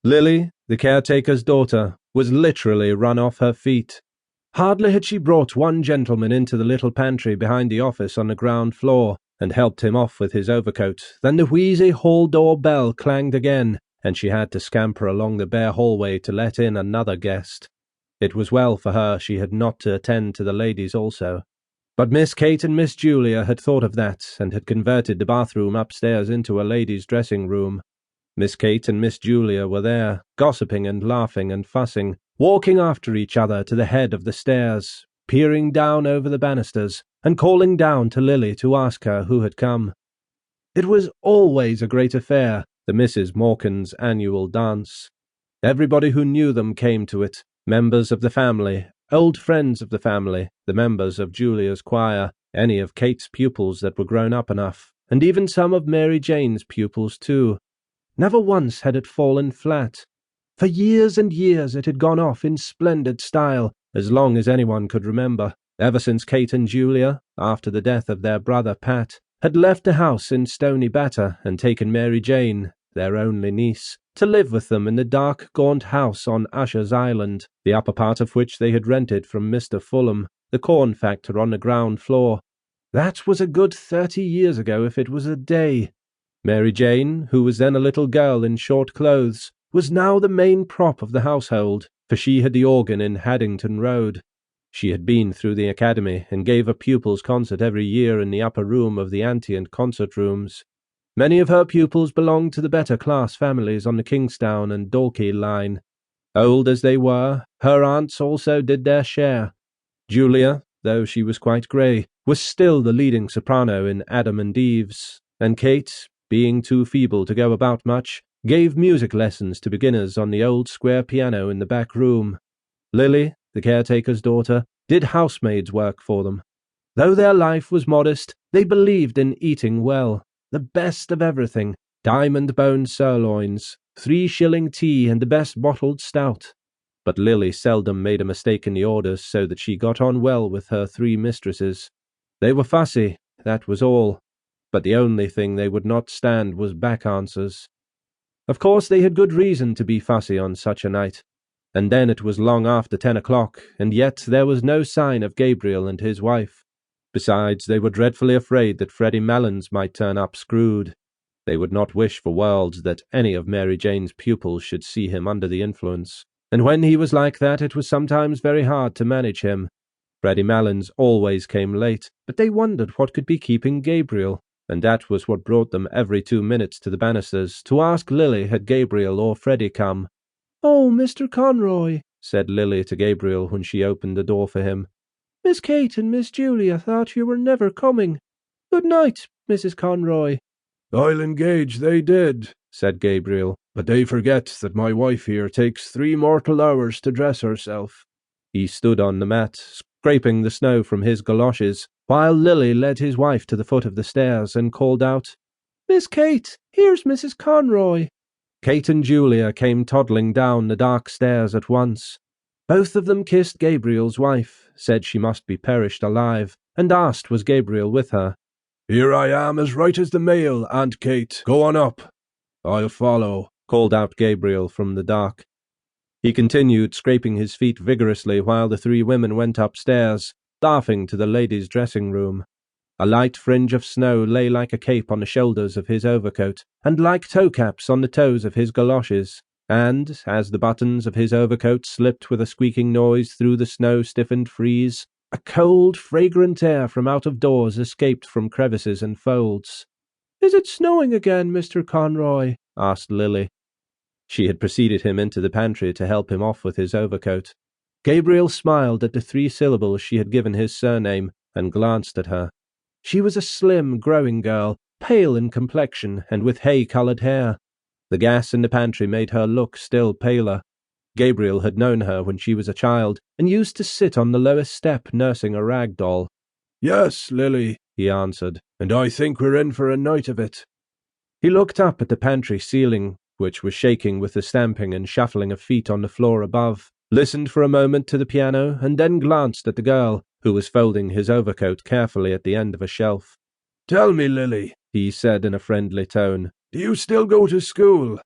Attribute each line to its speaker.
Speaker 1: Lily, the caretaker's daughter, was literally run off her feet. Hardly had she brought one gentleman into the little pantry behind the office on the ground floor and helped him off with his overcoat than the wheezy hall door bell clanged again, and she had to scamper along the bare hallway to let in another guest. It was well for her she had not to attend to the ladies also. But Miss Kate and Miss Julia had thought of that and had converted the bathroom upstairs into a ladies' dressing room. Miss Kate and Miss Julia were there, gossiping and laughing and fussing, walking after each other to the head of the stairs, peering down over the banisters, and calling down to Lily to ask her who had come. It was always a great affair, the Mrs. Morcan's annual dance. Everybody who knew them came to it, members of the family, old friends of the family, the members of Julia's choir, any of Kate's pupils that were grown up enough, and even some of Mary Jane's pupils too. Never once had it fallen flat. For years and years it had gone off in splendid style, as long as anyone could remember, ever since Kate and Julia, after the death of their brother Pat, had left the house in Stony Batter and taken Mary Jane, their only niece, to live with them in the dark, gaunt house on Usher's Island, the upper part of which they had rented from Mr. Fulham, the corn factor on the ground floor. That was a good 30 years ago if it was a day. Mary Jane, who was then a little girl in short clothes, was now the main prop of the household, for she had the organ in Haddington Road. She had been through the academy and gave a pupils' concert every year in the upper room of the ante and concert rooms. Many of her pupils belonged to the better class families on the Kingstown and Dalkey line. Old as they were, her aunts also did their share. Julia, though she was quite grey, was still the leading soprano in Adam and Eve's, and Kate, being too feeble to go about much, gave music lessons to beginners on the old square piano in the back room. Lily, the caretaker's daughter, did housemaid's work for them. Though their life was modest, they believed in eating well, the best of everything, diamond-boned sirloins, 3-shilling tea and the best bottled stout. But Lily seldom made a mistake in the orders, so that she got on well with her 3 mistresses. They were fussy, that was all, but the only thing they would not stand was back answers. Of course they had good reason to be fussy on such a night, and then it was long after 10 o'clock, and yet there was no sign of Gabriel and his wife. Besides, they were dreadfully afraid that Freddie Malins might turn up screwed. They would not wish for worlds that any of Mary Jane's pupils should see him under the influence, and when he was like that it was sometimes very hard to manage him. Freddie Malins always came late, but they wondered what could be keeping Gabriel, and that was what brought them every 2 minutes to the banisters to ask Lily had Gabriel or Freddie come. "Oh, Mr. Conroy," said Lily to Gabriel when she opened the door for him. "Miss Kate and Miss Julia thought you were never coming. Good night, Mrs. Conroy."
Speaker 2: "I'll engage they did," said Gabriel, "but they forget that my wife here takes 3 mortal hours to dress herself." He stood on the mat, scraping the snow from his galoshes, while Lily led his wife to the foot of the stairs and called out, "Miss Kate, here's Mrs. Conroy." Kate and Julia came toddling down the dark stairs at once. Both of them kissed Gabriel's wife, said she must be perished alive, and asked was Gabriel with her. "Here I am as right as the mail, Aunt Kate. Go on up." "I'll follow," called out Gabriel from the dark. He continued scraping his feet vigorously while the 3 women went upstairs, laughing to the ladies' dressing room. A light fringe of snow lay like a cape on the shoulders of his overcoat, and like toe-caps on the toes of his galoshes, and, as the buttons of his overcoat slipped with a squeaking noise through the snow-stiffened frieze, a cold, fragrant air from out of doors escaped from crevices and folds. "Is it snowing again, Mr. Conroy?" asked Lily. She had preceded him into the pantry to help him off with his overcoat. Gabriel smiled at the 3 syllables she had given his surname, and glanced at her. She was a slim, growing girl, pale in complexion and with hay-coloured hair. The gas in the pantry made her look still paler. Gabriel had known her when she was a child, and used to sit on the lowest step nursing a rag doll. "Yes, Lily," he answered, "and I think we're in for a night of it."
Speaker 1: He looked up at the pantry ceiling, which was shaking with the stamping and shuffling of feet on the floor above, listened for a moment to the piano, and then glanced at the girl, who was folding his overcoat carefully at the end of a shelf.
Speaker 2: "Tell me, Lily," he said in a friendly tone, "do you still go to school?